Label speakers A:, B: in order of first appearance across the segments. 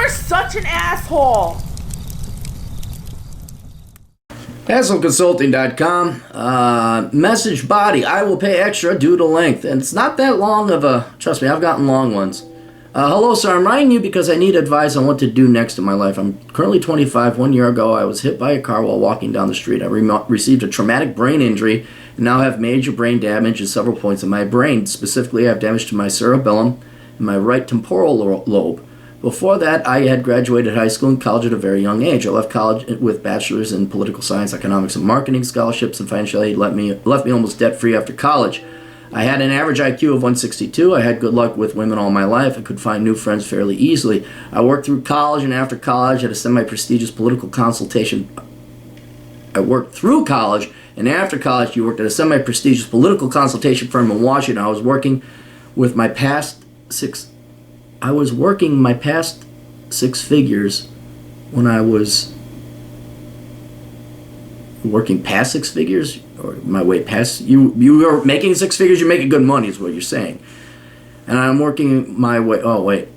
A: You're such an asshole.
B: HassleConsulting.com. Message body. I will pay extra due to length. And it's not that long of a... Trust me, I've gotten long ones. Hello, sir. I'm writing you because I need advice on what to do next in my life. I'm currently 25. 1 year ago, I was hit by a car while walking down the street. I received a traumatic brain injury and now have major brain damage in several points of my brain. Specifically, I have damage to my cerebellum and my right temporal lobe. Before that, I had graduated high school and college at a very young age. I left college with bachelor's in political science, economics, and marketing scholarships, and financial aid left me almost debt-free after college. I had an average IQ of 162. I had good luck with women all my life. I could find new friends fairly easily. I worked through college and after college at a semi-prestigious political consultation. I worked through college and after college you worked at a semi-prestigious political consultation firm in Washington. I was working my past six figures when I was working past six figures, or my way past you are making six figures, you're making good money is what you're saying. And I'm working my way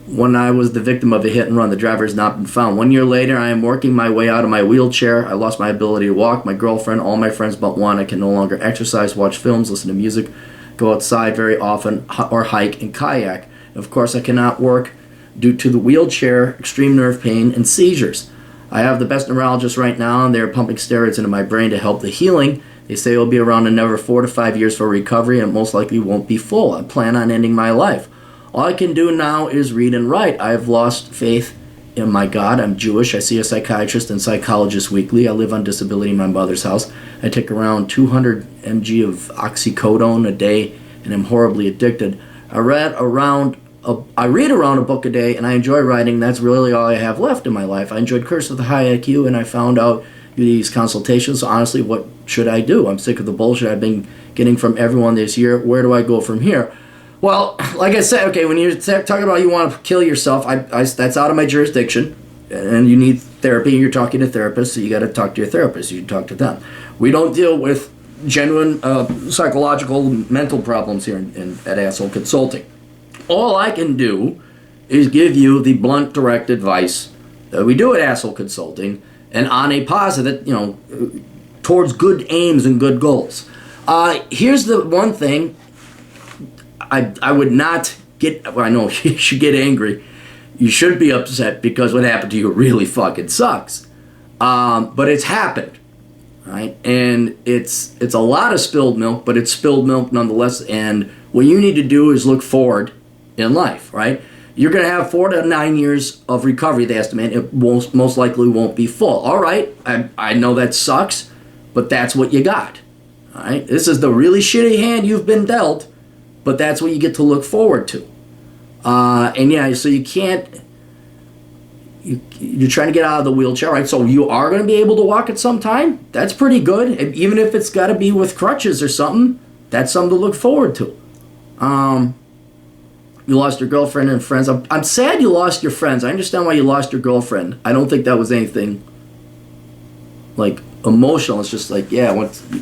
B: when I was the victim of a hit and run, the driver has not been found. 1 year later, I am working my way out of my wheelchair. I lost my ability to walk, my girlfriend, all my friends but one. I can no longer exercise, watch films, listen to music, go outside very often, or hike and kayak. Of course, I cannot work due to the wheelchair, extreme nerve pain, and seizures. I have the best neurologist right now, and they're pumping steroids into my brain to help the healing. They say it'll be around another 4 to 5 years for recovery, and most likely won't be full. I plan on ending my life. All I can do now is read and write. I have lost faith in my God. I'm Jewish. I see a psychiatrist and psychologist weekly. I live on disability in my mother's house. I take around 200 mg of oxycodone a day, and I'm horribly addicted. I read around a book a day, and I enjoy writing. That's really all I have left in my life. I enjoyed Curse with a High IQ, and I found out these consultations. So honestly, what should I do? I'm sick of the bullshit I've been getting from everyone this year. Where do I go from here? Well, like I said, okay, when you're talking about you want to kill yourself, that's out of my jurisdiction, and you need therapy. You're talking to therapists, so you got to talk to your therapist. You talk to them. We don't deal with genuine psychological mental problems here at Asshole Consulting. All I can do is give you the blunt, direct advice that we do at Asshole Consulting, and on a positive, towards good aims and good goals. Here's the one thing I would not get. Well, I know you should get angry. You should be upset because what happened to you really fucking sucks. But it's happened, right? And it's a lot of spilled milk, but it's spilled milk nonetheless. And what you need to do is look forward in life, right? You're going to have 4 to 9 years of recovery, they estimate. It most likely won't be full. All right, I know that sucks, but that's what you got. All right, this is the really shitty hand you've been dealt, but that's what you get to look forward to. And yeah, so you can't, you're trying to get out of the wheelchair, right? So you are going to be able to walk at some time. That's pretty good. And even if it's got to be with crutches or something, that's something to look forward to. You lost your girlfriend and friends. I'm sad you lost your friends. I understand why you lost your girlfriend. I don't think that was anything like emotional. It's just like, yeah,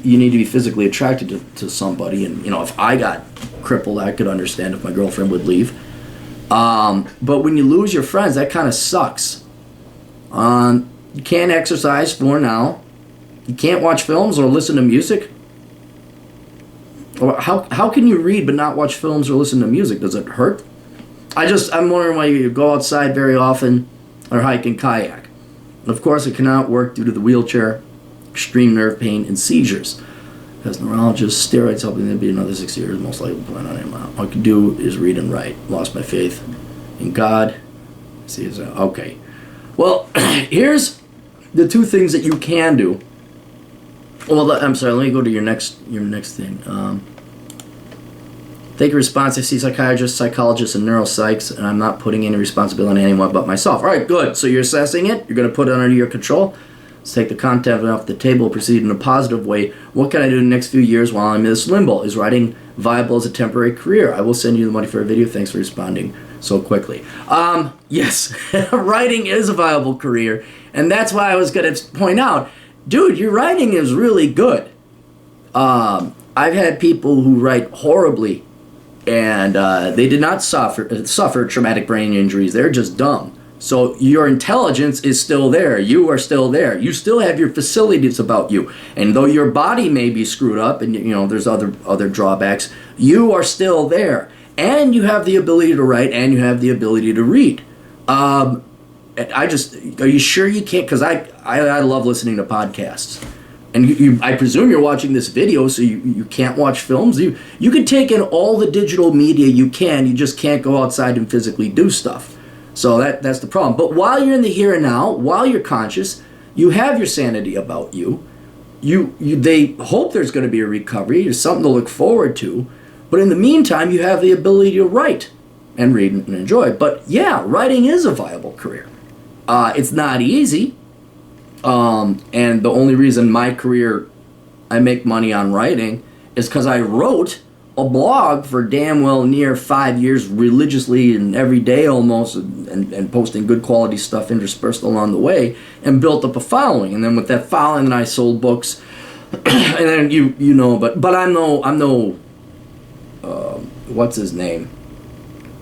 B: you need to be physically attracted to somebody. And, if I got crippled, I could understand if my girlfriend would leave. But when you lose your friends, that kind of sucks. You can't exercise for now. You can't watch films or listen to music. Or how can you read but not watch films or listen to music? Does it hurt? I'm wondering why you go outside very often or hike and kayak. And of course, it cannot work due to the wheelchair, extreme nerve pain, and seizures. As neurologist, steroids helping them be another 6 years, most likely plan on him. All I can do is read and write. Lost my faith in God. See, okay. Well, here's the two things that you can do. Well, I'm sorry. Let me go to your next thing. Take response. I see psychiatrists, psychologists, and neuropsychs, and I'm not putting any responsibility on anyone but myself. All right, good. So you're assessing it. You're going to put it under your control. Let's take the content off the table, proceed in a positive way. What can I do in the next few years while I'm in this limbo? Is writing viable as a temporary career? I will send you the money for a video. Thanks for responding so quickly. Yes, writing is a viable career, and that's why I was going to point out, dude, your writing is really good. I've had people who write horribly and they did not suffer traumatic brain injuries. They're just dumb. So your intelligence is still there. You are still there. You still have your facilities about you. And though your body may be screwed up, and there's other drawbacks, you are still there. And you have the ability to write, and you have the ability to read. Are you sure you can't? Because I love listening to podcasts. And I presume you're watching this video, so you can't watch films. You can take in all the digital media you can. You just can't go outside and physically do stuff. So that's the problem. But while you're in the here and now, while you're conscious, you have your sanity about you. They hope there's going to be a recovery. There's something to look forward to. But in the meantime, you have the ability to write and read and enjoy. But yeah, writing is a viable career. It's not easy. And the only reason my career, I make money on writing, is because I wrote a blog for damn well near 5 years religiously and every day almost, and posting good quality stuff interspersed along the way, and built up a following. And then with that following, then I sold books, and then but I'm no what's his name,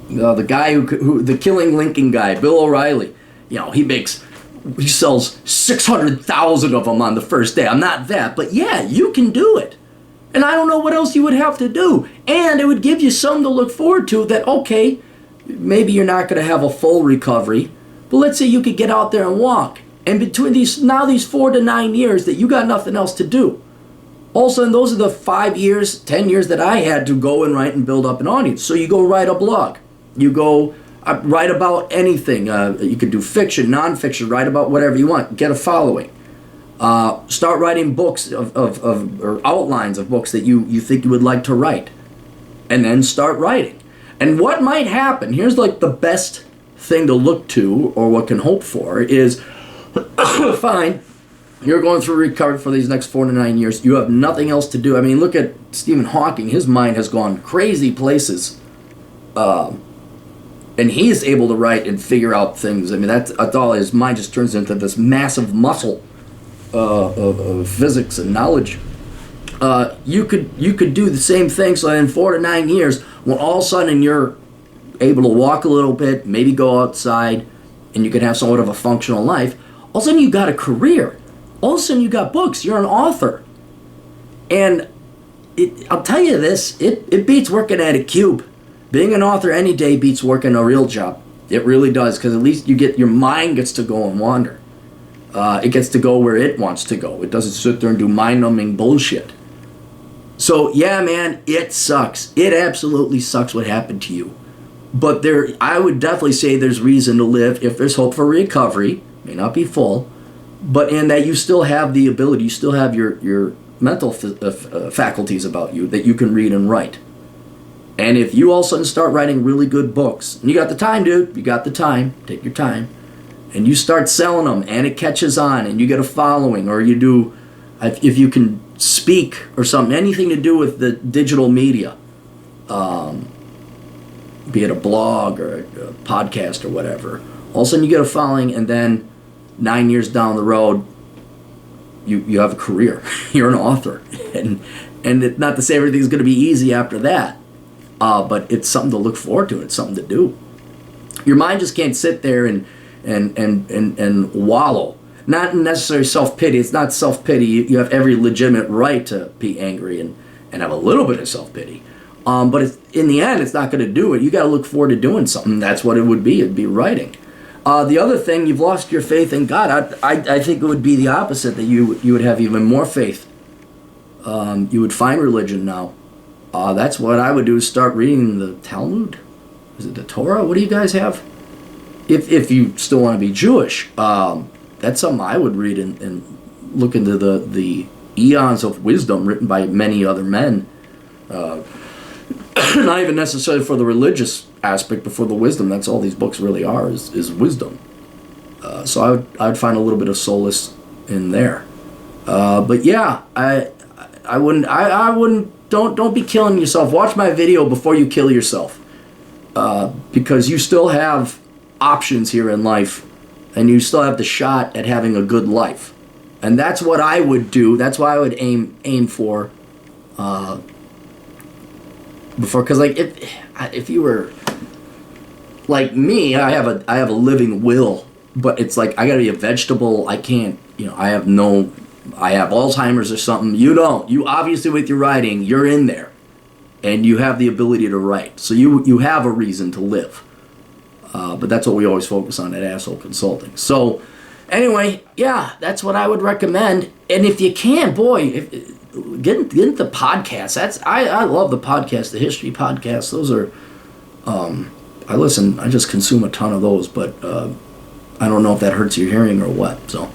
B: the guy who the Killing Lincoln guy, Bill O'Reilly. He sells 600,000 of them on the first day. I'm not that, but yeah, you can do it. And I don't know what else you would have to do. And it would give you something to look forward to that, okay, maybe you're not going to have a full recovery, but let's say you could get out there and walk. And between these 4 to 9 years that you got nothing else to do. Also, and those are the 5 years, 10 years that I had to go and write and build up an audience. So you go write a blog. You go write about anything. You could do fiction, nonfiction, write about whatever you want. Get a following. Start writing books or outlines of books that you think you would like to write. And then start writing. And what might happen, here's like the best thing to look to, or what can hope for, is fine, you're going through recovery for these next 4 to 9 years. You have nothing else to do. I mean, look at Stephen Hawking. His mind has gone crazy places. And he is able to write and figure out things. I mean, that's all. His mind just turns into this massive muscle of physics and knowledge. You could do the same thing. So in 4 to 9 years, when all of a sudden you're able to walk a little bit, maybe go outside, and you can have somewhat of a functional life, all of a sudden you got a career. All of a sudden you got books. You're an author. And I'll tell you this, it beats working at a cube. Being an author any day beats working a real job. It really does, because at least your mind gets to go and wander. It gets to go where it wants to go. It doesn't sit there and do mind-numbing bullshit. So, yeah, man, it sucks. It absolutely sucks what happened to you. But I would definitely say there's reason to live if there's hope for recovery. May not be full. But in that you still have the ability, you still have your mental faculties about you that you can read and write. And if you all of a sudden start writing really good books, and you got the time, dude, you got the time, take your time, and you start selling them, and it catches on, and you get a following, or you do, if you can speak or something, anything to do with the digital media, be it a blog or a podcast or whatever, all of a sudden you get a following, and then 9 years down the road, you have a career. You're an author. And not to say everything's going to be easy after that, but it's something to look forward to. It's something to do. Your mind just can't sit there and wallow. Not necessarily self-pity. It's not self-pity. You have every legitimate right to be angry and have a little bit of self-pity. But in the end, it's not going to do it. You got to look forward to doing something. That's what it would be. It'd be writing. The other thing, you've lost your faith in God. I think it would be the opposite, that you would have even more faith. You would find religion now. That's what I would do, is start reading the Talmud. Is it the Torah? What do you guys have? If you still want to be Jewish, that's something I would read and look into the eons of wisdom written by many other men. Not even necessarily for the religious aspect, but for the wisdom. That's all these books really are, is wisdom. So I would find a little bit of solace in there. But yeah, I wouldn't. Don't be killing yourself. Watch my video before you kill yourself, because you still have options here in life, and you still have the shot at having a good life. And that's what I would do. That's why I would aim for before, because like if you were like me, I have a living will, but it's like I gotta be a vegetable. I can't, I have Alzheimer's or something. You don't. You obviously, with your writing, you're in there, and you have the ability to write. So you have a reason to live. But that's what we always focus on at Asshole Consulting. So anyway, yeah, that's what I would recommend. And if you can, boy, get into the podcasts. I love the podcast, the history podcasts. Those are I just consume a ton of those, but I don't know if that hurts your hearing or what. So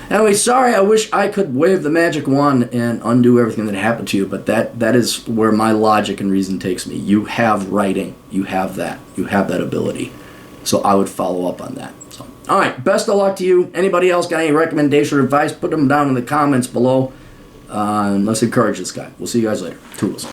B: anyway, sorry, I wish I could wave the magic wand and undo everything that happened to you, but that is where my logic and reason takes me. You have writing. You have that. You have that ability. So I would follow up on that. So, all right, best of luck to you. Anybody else got any recommendation or advice, put them down in the comments below. And let's encourage this guy. We'll see you guys later. Toodles.